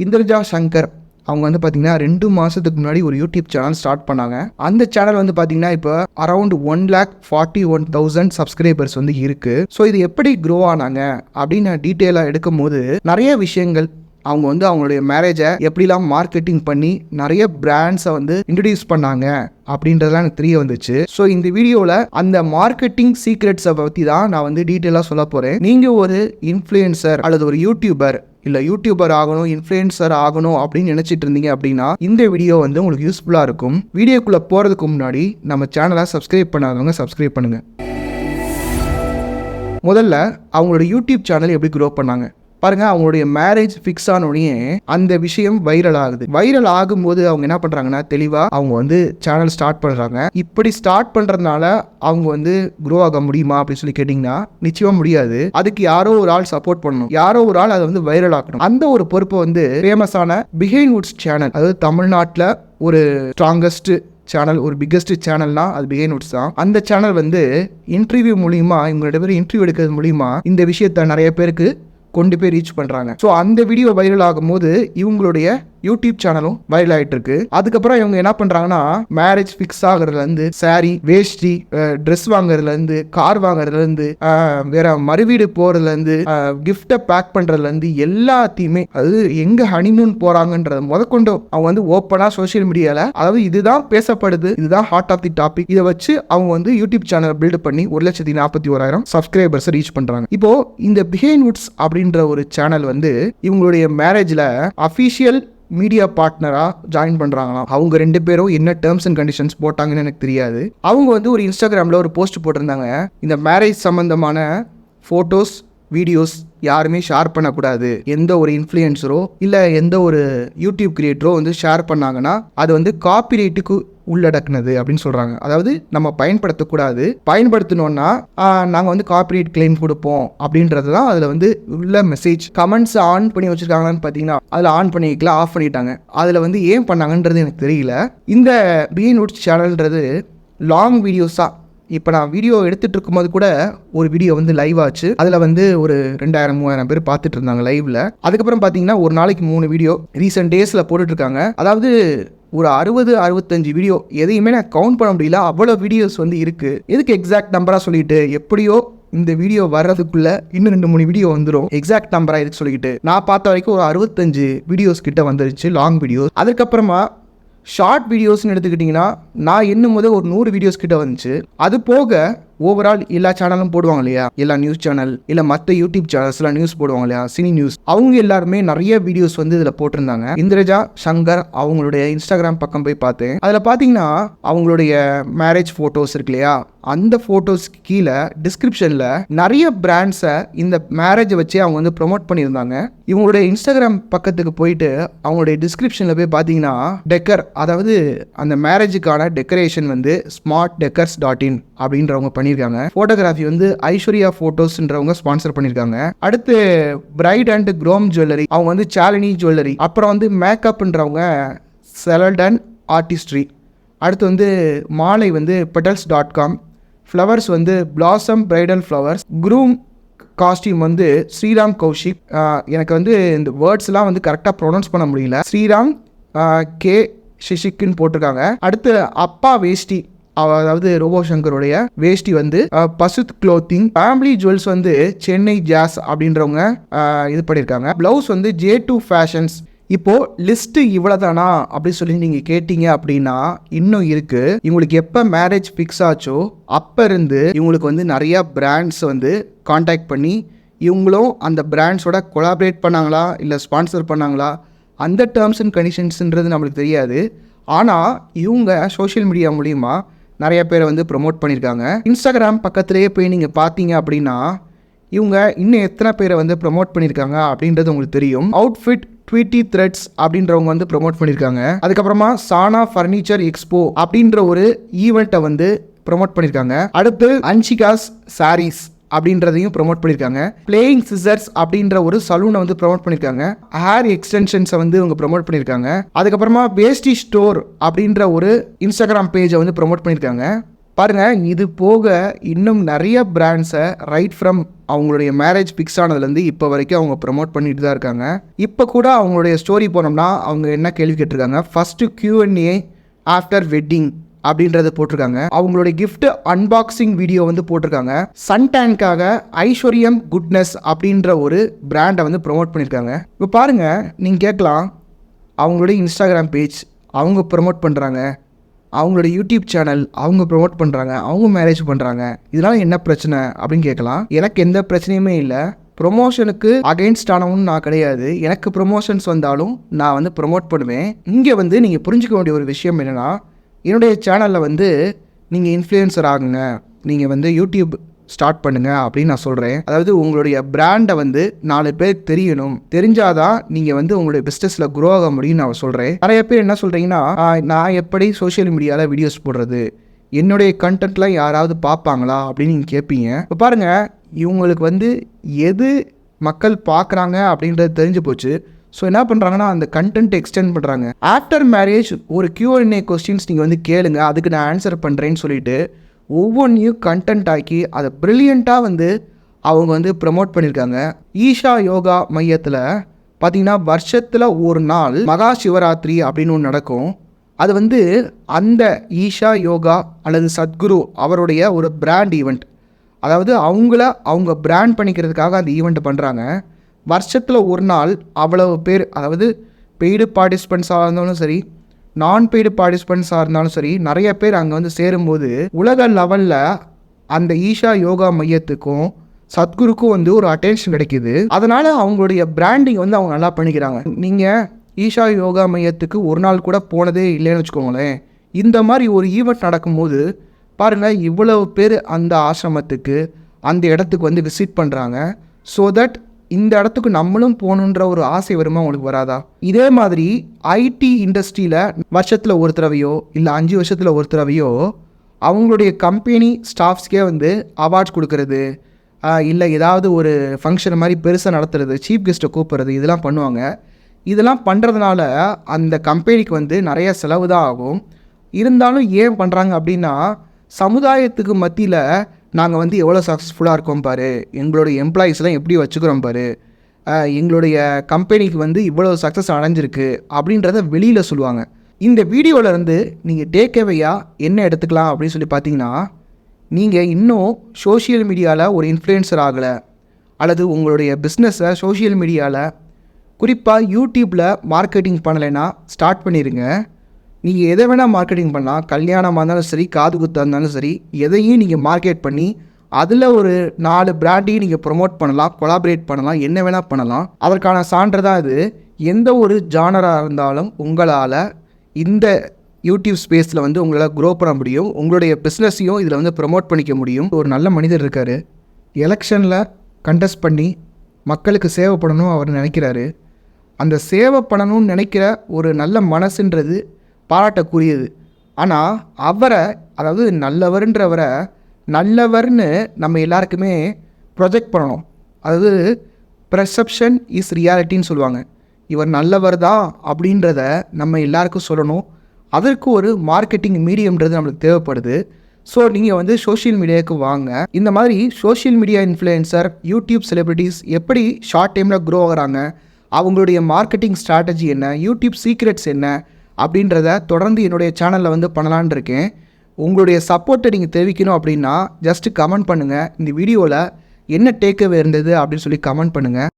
இந்திரஜா சங்கர் அவங்க வந்து பார்த்தீங்கன்னா 2 மாதத்துக்கு முன்னாடி ஒரு யூடியூப் சேனல் ஸ்டார்ட் பண்ணாங்க. அந்த சேனல் வந்து பார்த்தீங்கன்னா இப்போ அரௌண்ட் 1,41,000 சப்ஸ்கிரைபர்ஸ் வந்து இருக்கு. ஸோ இது எப்படி க்ரோ ஆனாங்க அப்படின்னு நான் டீட்டெயிலாக எடுக்கும் போது நிறைய விஷயங்கள் அவங்க வந்து அவங்களுடைய மேரேஜை எப்படிலாம் மார்க்கெட்டிங் பண்ணி நிறைய பிராண்ட்ஸை வந்து இன்ட்ரடியூஸ் பண்ணாங்க அப்படின்றதுலாம் எனக்கு தெரிய வந்துச்சு. ஸோ இந்த வீடியோவில் அந்த மார்க்கெட்டிங் சீக்ரெட்ஸை பற்றி தான் நான் வந்து டீட்டெயிலாக சொல்ல போகிறேன். நீங்கள் ஒரு இன்ஃப்ளூயன்சர் அல்லது ஒரு யூடியூபர் இல்லை யூடியூபர் ஆகணும், இன்ஃப்ளூயன்சர் ஆகணும் அப்படின்னு நினச்சிட்டு இருந்தீங்க அப்படின்னா இந்த வீடியோ வந்து உங்களுக்கு யூஸ்ஃபுல்லாக இருக்கும். வீடியோக்குள்ளே போகிறதுக்கு முன்னாடி நம்ம சேனலை சப்ஸ்கிரைப் பண்ணாதவங்க சப்ஸ்கிரைப் பண்ணுங்கள். முதல்ல அவங்களோட யூடியூப் சேனல் எப்படி க்ரோ பண்ணாங்க பாருங்க. அவங்களுடைய மேரேஜ் ஃபிக்ஸ் ஆனோடனே அந்த விஷயம் வைரல் ஆகுது. வைரல் ஆகும்போது அவங்க என்ன பண்றாங்கன்னா தெளிவா அவங்க வந்து சேனல் ஸ்டார்ட் பண்றாங்க. இப்படி ஸ்டார்ட் பண்றதுனால அவங்க வந்து க்ரோ ஆக முடியுமா அப்படின்னு சொல்லி கேட்டீங்கன்னா நிச்சயமா முடியாது. அதுக்கு யாரோ ஒரு ஆள் சப்போர்ட் பண்ணணும், யாரோ ஒரு ஆள் அதை வந்து வைரல் ஆக்கணும். அந்த ஒரு பொறுப்பை வந்து ஃபேமஸான பிஹைண்ட் வுட்ஸ் சேனல், அதாவது தமிழ்நாட்டில் ஒரு ஸ்ட்ராங்கஸ்ட் சேனல், ஒரு பிக்கஸ்ட் சேனல்னா அது பிஹைண்ட் வுட்ஸ் தான். அந்த சேனல் வந்து இன்டர்வியூ மூலியமா இவங்களோட பேர் இன்டர்வியூ எடுக்கிறது மூலியமா இந்த விஷயத்த நிறைய பேருக்கு கொண்டு போய் ரீச் பண்றாங்க. ஸோ அந்த வீடியோ வைரல் ஆகும்போது இவங்களுடைய யூடியூப் சேனலும் வைரல் ஆகிட்டு இருக்கு. அதுக்கப்புறம் இவங்க என்ன பண்றாங்கன்னா மேரேஜ் ஃபிக்ஸ் ஆகுறதுல இருந்து சாரி, வேஷ்டி, ட்ரெஸ் வாங்குறதுல இருந்து, கார் வாங்குறதுல இருந்து, வேற மறுவீடு போறதுல இருந்து, கிஃப்டை பேக் பண்றதுல இருந்து எல்லாத்தையுமே, அது எங்க ஹனிமூன் போறாங்கன்றத முதற்கொண்டு அவங்க வந்து ஓப்பனா சோசியல் மீடியால, அதாவது இதுதான் பேசப்படுது, இதுதான் ஹாட் ஆஃப் தி டாபிக், இதை வச்சு அவங்க வந்து யூடியூப் சேனல் பில்ட் பண்ணி 1,41,000 சப்ஸ்கிரைபர்ஸ் ரீச் பண்றாங்க. இப்போ இந்த பிஹைண்ட் வுட்ஸ் அப்படின்ற ஒரு சேனல் வந்து இவங்களுடைய மேரேஜ்ல அஃபிஷியல் மீடியா பார்ட்னரா ஜாயின் பண்றாங்களாம். அவங்க 2 பேரும் என்ன டேர்ம்ஸ் அண்ட் கண்டிஷன்ஸ் போட்டாங்கன்னு எனக்கு தெரியாது. அவங்க வந்து ஒரு இன்ஸ்டாகிராமில் ஒரு போஸ்ட் போட்டிருந்தாங்க, இந்த மேரேஜ் சம்பந்தமான ஃபோட்டோஸ், வீடியோஸ் யாருமே ஷேர் பண்ணக்கூடாது. எந்த ஒரு இன்ஃப்ளூயன்சரோ இல்லை எந்த ஒரு யூடியூப் கிரியேட்டரோ வந்து ஷேர் பண்ணாங்கன்னா அது வந்து காப்பிரைட்டுக்கு உள்ளடக்குனது அப்படின்னு சொல்கிறாங்க. அதாவது நம்ம பயன்படுத்தக்கூடாது, பயன்படுத்தணும்னா நாங்கள் வந்து காப்பிரைட் கிளைம் கொடுப்போம் அப்படின்றது தான் அதில் வந்து உள்ள மெசேஜ். கமெண்ட்ஸ் ஆன் பண்ணி வச்சுருக்காங்களான்னு பார்த்தீங்கன்னா அதில் ஆன் பண்ணிக்கலாம், ஆஃப் பண்ணிட்டாங்க. அதில் வந்து ஏன் பண்ணாங்கன்றது எனக்கு தெரியல. இந்த பிஹைண்ட் வுட்ஸ் சேனல்ன்றது லாங் வீடியோஸாக, இப்போ நான் வீடியோ எடுத்துகிட்டு இருக்கும்போது கூட ஒரு வீடியோ வந்து லைவ் ஆச்சு. அதில் வந்து ஒரு 2,000-3,000 பேர் பார்த்துட்டு இருந்தாங்க லைவில். அதுக்கப்புறம் பார்த்தீங்கன்னா ஒரு நாளைக்கு 3 வீடியோ ரீசெண்ட் டேஸில் போட்டுட்ருக்காங்க. அதாவது ஒரு 60-65 வீடியோ, எதையுமே நான் கவுண்ட் பண்ண முடியல, அவ்வளோ வீடியோஸ் வந்து இருக்குது. எதுக்கு எக்ஸாக்ட் நம்பராக சொல்லிட்டு, எப்படியோ இந்த வீடியோ வர்றதுக்குள்ள இன்னும் 2-3 வீடியோ வந்துடும். எக்ஸாக்ட் நம்பராக இருக்கு சொல்லிட்டு நான் பார்த்த வரைக்கும் ஒரு 65 வீடியோஸ் கிட்ட வந்துருச்சு, லாங் வீடியோஸ். அதுக்கப்புறமா ஷார்ட் வீடியோஸ்னு எடுத்துக்கிட்டிங்கன்னா நான் இன்னும் முதல் ஒரு 100 வீடியோஸ் கிட்ட வந்துச்சு. அது போக ஓவரால் எல்லா சேனலும் போடுவாங்க இல்லையா, எல்லா நியூஸ் சேனல் இல்லை மற்ற யூடியூப் சேனல்ஸ்லாம் நியூஸ் போடுவாங்க இல்லையா, சினி நியூஸ், அவங்க எல்லாருமே நிறைய வீடியோஸ் வந்து இதில் போட்டிருந்தாங்க. இந்திரஜா சங்கர் அவங்களுடைய இன்ஸ்டாகிராம் பக்கம் போய் பார்த்தேன். அதில் பார்த்தீங்கன்னா அவங்களுடைய மேரேஜ் ஃபோட்டோஸ் இருக்கு இல்லையா, அந்த ஃபோட்டோஸ்க்கு கீழே டிஸ்கிரிப்ஷனில் நிறைய பிராண்ட்ஸை இந்த மேரேஜை வச்சு அவங்க வந்து ப்ரொமோட் பண்ணியிருந்தாங்க. இவங்களுடைய இன்ஸ்டாகிராம் பக்கத்துக்கு போயிட்டு அவங்களுடைய டிஸ்கிரிப்ஷனில் போய் பார்த்தீங்கன்னா டெக்கர், அதாவது அந்த மேரேஜுக்கான டெக்கரேஷன் வந்து smartdecors.in அப்படின்றவங்க பண்ணியிருக்காங்க. ஃபோட்டோகிராஃபி வந்து ஐஸ்வர்யா ஃபோட்டோஸ்ன்றவங்க ஸ்பான்சர் பண்ணியிருக்காங்க. அடுத்து பிரைட் அண்ட் க்ரோம் ஜுவல்லரி, அவங்க வந்து சாலினி ஜுவல்லரி. அப்புறம் வந்து மேக்கப்ன்றவங்க செலடன் ஆர்டிஸ்ட்ரி. அடுத்து வந்து மாலை வந்து petals.com, ஃப்ளவர்ஸ் வந்து blossom bridal flowers, groom costume வந்து ஸ்ரீராம் கௌஷிக். எனக்கு வந்து இந்த வேர்ட்ஸ்லாம் வந்து கரெக்டாக ப்ரொனவுன்ஸ் பண்ண முடியல, ஸ்ரீராம் கே ஷிஷிக்குன்னு போட்டிருக்காங்க. அடுத்து அப்பா வேஷ்டி, அதாவது ரோபோ சங்கருடைய வேஷ்டி வந்து பசுத் க்ளோத்திங். ஃபேமிலி ஜுவல்ஸ் வந்து சென்னை ஜாஸ் அப்படின்றவங்க இது பண்ணியிருக்காங்க. ப்ளவுஸ் வந்து J2 ஃபேஷன்ஸ். இப்போ லிஸ்ட் இவ்வளவுதானா அப்படி சொல்லி நீங்க கேட்டீங்க அப்படின்னா இன்னும் இருக்கு. இவங்களுக்கு எப்ப மேரேஜ் ஃபிக்ஸ் ஆச்சோ அப்ப இருந்து இவங்களுக்கு வந்து நிறைய பிராண்ட்ஸ் வந்து கான்டாக்ட் பண்ணி இவங்களும் அந்த பிராண்ட்ஸோட கொலாபரேட் பண்ணாங்களா இல்லை ஸ்பான்சர் பண்ணாங்களா, அந்த டேர்ம்ஸ் அண்ட் கண்டிஷன்ஸ்ன்றது நம்மளுக்கு தெரியாது. ஆனால் இவங்க சோஷியல் மீடியா மூலிமா நிறைய பேரை வந்து ப்ரொமோட் பண்ணியிருக்காங்க. இன்ஸ்டாகிராம் பக்கத்துலேயே போய் நீங்கள் பார்த்தீங்க அப்படின்னா இவங்க இன்னும் எத்தனை பேரை வந்து ப்ரொமோட் பண்ணியிருக்காங்க அப்படின்றது உங்களுக்கு தெரியும். அவுட்ஃபிட் ட்வீட்டி த்ரெட்ஸ் அப்படின்றவங்க வந்து ப்ரொமோட் பண்ணியிருக்காங்க. அதுக்கப்புறமா சானா ஃபர்னிச்சர் எக்ஸ்போ அப்படின்ற ஒரு ஈவெண்ட்டை வந்து ப்ரொமோட் பண்ணியிருக்காங்க. அடுத்து அன்ஷிகாஸ் சாரீஸ் அப்படின்றதையும் ப்ரொமோட் பண்ணியிருக்காங்க. பிளேயிங் சிசர்ஸ் அப்படின்ற ஒரு சலூனை வந்து ப்ரொமோட் பண்ணியிருக்காங்க. ஹேர் எக்ஸ்டென்ஷன்ஸை வந்து இவங்க ப்ரொமோட் பண்ணியிருக்காங்க. அதுக்கப்புறமா வேஷ்டி ஸ்டோர் அப்படின்ற ஒரு இன்ஸ்டாகிராம் பேஜை வந்து ப்ரொமோட் பண்ணியிருக்காங்க. பாருங்கள், இது போக இன்னும் நிறைய பிராண்ட்ஸை ரைட் ஃப்ரம் அவங்களுடைய மேரேஜ் ஃபிக்ஸ் ஆனதுலேருந்து இப்போ வரைக்கும் அவங்க ப்ரமோட் பண்ணிட்டு தான் இருக்காங்க. இப்போ கூட அவங்களுடைய ஸ்டோரி போனோம்னா அவங்க என்ன கேள்வி கேட்டிருக்காங்க, ஃபஸ்ட்டு Q&A ஆஃப்டர் வெட்டிங் அப்படின்றத போட்டிருக்காங்க. அவங்களுடைய கிஃப்ட் அன்பாக்சிங் வீடியோ வந்து போட்டிருக்காங்க. சன்டேனுக்காக ஐஸ்வர்யம் குட்னஸ் அப்படின்ற ஒரு பிராண்டை வந்து ப்ரொமோட் பண்ணியிருக்காங்க. இப்போ பாருங்கள், நீங்கள் கேட்கலாம், அவங்களுடைய இன்ஸ்டாகிராம் பேஜ் அவங்க ப்ரொமோட் பண்ணுறாங்க, அவங்களோட யூடியூப் சேனல் அவங்க ப்ரொமோட் பண்ணுறாங்க, அவங்க மேரேஜ் பண்ணுறாங்க, இதனால் என்ன பிரச்சனை அப்படின்னு கேட்கலாம். எனக்கு எந்த பிரச்சனையுமே இல்லை. ப்ரொமோஷனுக்கு அகெயின்ஸ்ட் ஆனவனும் நான் கிடையாது. எனக்கு ப்ரொமோஷன்ஸ் வந்தாலும் நான் வந்து ப்ரொமோட் பண்ணுவேன். இங்கே வந்து நீங்கள் புரிஞ்சுக்க வேண்டிய ஒரு விஷயம் என்னென்னா, என்னுடைய சேனலில் வந்து நீங்கள் இன்ஃப்ளூயன்சர் ஆகுங்க, நீங்கள் வந்து யூடியூப் ஸ்டார்ட் பண்ணுங்கள் அப்படின்னு நான் சொல்கிறேன். அதாவது உங்களுடைய பிராண்டை வந்து 4 பேர் தெரியணும், தெரிஞ்சாதான் நீங்கள் வந்து உங்களுடைய பிஸ்னஸில் க்ரோ ஆக முடியும்னு நான் சொல்கிறேன். நிறைய பேர் என்ன சொல்கிறீங்கன்னா, நான் எப்படி சோஷியல் மீடியாவில் வீடியோஸ் போடுறது, என்னுடைய கண்டென்ட்லாம் யாராவது பார்ப்பாங்களா அப்படின்னு நீங்கள் கேட்பீங்க. இப்போ பாருங்கள், இவங்களுக்கு வந்து எது மக்கள் பார்க்குறாங்க அப்படின்றது தெரிஞ்சு போச்சு. ஸோ என்ன பண்ணுறாங்கன்னா, அந்த கண்டென்ட் எக்ஸ்டெண்ட் பண்ணுறாங்க. ஆஃப்டர் மேரேஜ் ஒரு Q&A கொஸ்டின்ஸ் நீங்கள் வந்து கேளுங்க, அதுக்கு நான் ஆன்சர் பண்ணுறேன்னு சொல்லிட்டு ஒவ்வொன்றையும் கண்டென்ட் ஆக்கி அதை ப்ரில்லியண்ட்டாக வந்து அவங்க வந்து ப்ரமோட் பண்ணியிருக்காங்க. ஈஷா யோகா மையத்தில் பார்த்திங்கன்னா வருஷத்தில் ஒரு நாள் மகா சிவராத்திரி அப்படின்னு ஒன்று நடக்கும். அது வந்து அந்த ஈஷா யோகா அல்லது சத்குரு அவருடைய ஒரு பிராண்ட் ஈவெண்ட். அதாவது அவங்க பிராண்ட் பண்ணிக்கிறதுக்காக அந்த ஈவெண்ட்டை பண்ணுறாங்க. வருஷத்தில் ஒரு நாள் அவ்வளவு பேர், அதாவது பெய்டு பார்ட்டிசிபெண்ட்ஸாக இருந்தாலும் சரி, நான் பெய்டு பார்ட்டிசிபெண்ட்ஸாக இருந்தாலும் சரி, நிறைய பேர் அங்கே வந்து சேரும்போது உலக லெவலில் அந்த ஈஷா யோகா மையத்துக்கும் சத்குருக்கும் வந்து ஒரு அட்டென்ஷன் கிடைக்கிது. அதனால் அவங்களுடைய பிராண்டிங் வந்து அவங்க நல்லா பண்ணிக்கிறாங்க. நீங்கள் ஈஷா யோகா மையத்துக்கு ஒரு நாள் கூட போனதே இல்லைன்னு வச்சுக்கோங்களேன், இந்த மாதிரி ஒரு ஈவெண்ட் நடக்கும்போது பாருங்கள், இவ்வளவு பேர் அந்த ஆசிரமத்துக்கு அந்த இடத்துக்கு வந்து விசிட் பண்ணுறாங்க. ஸோ தட் இந்த இடத்துக்கு நம்மளும் போகணுன்ற ஒரு ஆசை வருமா உங்களுக்கு வராதா? இதே மாதிரி ஐடி இண்டஸ்ட்ரியில் வருஷத்தில் ஒரு தடவையோ இல்லை 5 வருஷத்தில் ஒரு தடவையோ அவங்களுடைய கம்பெனி ஸ்டாஃப்ஸ்க்கே வந்து அவார்ட்ஸ் கொடுக்கறது, இல்லை ஏதாவது ஒரு ஃபங்க்ஷன் மாதிரி பெருசாக நடத்துறது, சீஃப் கெஸ்ட்டை கூப்பிட்றது, இதெல்லாம் பண்ணுவாங்க. இதெல்லாம் பண்ணுறதுனால அந்த கம்பெனிக்கு வந்து நிறைய செலவு தான் ஆகும். இருந்தாலும் ஏன் பண்ணுறாங்க அப்படின்னா, சமுதாயத்துக்கு மத்தியில் நாங்கள் வந்து எவ்வளோ சக்ஸஸ்ஃபுல்லாக இருக்கோம் பாரு, எங்களுடைய எம்ப்ளாயீஸ்லாம் எப்படி வச்சுக்கிறோம் பாரு, எங்களுடைய கம்பெனிக்கு வந்து இவ்வளோ சக்ஸஸ் அடைஞ்சிருக்கு அப்படின்றத வெளியில் சொல்லுவாங்க. இந்த வீடியோவிலேருந்து நீங்கள் டேக்அவேயாக என்ன எடுத்துக்கலாம் அப்படின்னு சொல்லி பார்த்தீங்கன்னா, நீங்கள் இன்னும் சோஷியல் மீடியாவில் ஒரு இன்ஃப்ளூயன்சர் ஆகலை, அல்லது உங்களுடைய பிஸ்னஸை சோஷியல் மீடியாவில் குறிப்பாக யூடியூப்பில் மார்க்கெட்டிங் பண்ணலைன்னா ஸ்டார்ட் பண்ணிடுங்க. நீங்கள் எதை வேணால் மார்க்கெட்டிங் பண்ணலாம். கல்யாணமாக இருந்தாலும் சரி, காது குத்தாக இருந்தாலும் சரி, எதையும் நீங்கள் மார்க்கெட் பண்ணி அதில் ஒரு 4 பிராண்டையும் நீங்கள் ப்ரொமோட் பண்ணலாம், கொலாபரேட் பண்ணலாம், என்ன வேணால் பண்ணலாம். அதற்கான சான்று தான் இது. எந்த ஒரு ஜானராக இருந்தாலும் உங்களால் இந்த யூடியூப் ஸ்பேஸில் வந்து உங்களால் க்ரோ பண்ண முடியும். உங்களுடைய பிஸ்னஸையும் இதில் வந்து ப்ரொமோட் பண்ணிக்க முடியும். ஒரு நல்ல மனிதர் இருக்கார், எலெக்ஷனில் கண்டெஸ்ட் பண்ணி மக்களுக்கு சேவை பண்ணணும் அவர் நினைக்கிறாரு. அந்த சேவை பண்ணணும்னு நினைக்கிற ஒரு நல்ல மனசுன்றது பாராட்டக்கூடியது. ஆனால் அவரை, அதாவது நல்லவர்ன்றவரை நல்லவர்னு நம்ம எல்லாருக்குமே ப்ரொஜெக்ட் பண்ணணும். அதாவது பெர்செப்ஷன் இஸ் ரியாலிட்டின்னு சொல்லுவாங்க. இவர் நல்லவர் தான் அப்படின்றத நம்ம எல்லாருக்கும் சொல்லணும். அதற்கு ஒரு மார்க்கெட்டிங் மீடியம்ன்றது நம்மளுக்கு தேவைப்படுது. ஸோ நீங்கள் வந்து சோஷியல் மீடியாவுக்கு வாங்க. இந்த மாதிரி social media influencer, YouTube celebrities எப்படி ஷார்ட் டைமில் க்ரோ ஆகிறாங்க, அவங்களுடைய மார்க்கெட்டிங் ஸ்ட்ராட்டஜி என்ன, யூடியூப் சீக்ரெட்ஸ் என்ன அப்படின்றத தொடர்ந்து என்னுடைய சேனலில் வந்து பண்ணலான் இருக்கேன். உங்களுடைய சப்போர்ட்டை நீங்கள் தெரிவிக்கணும் அப்படின்னா ஜஸ்ட்டு கமெண்ட் பண்ணுங்கள். இந்த வீடியோவில் என்ன டேக்அவே இருந்தது அப்படின்னு சொல்லி கமெண்ட் பண்ணுங்கள்.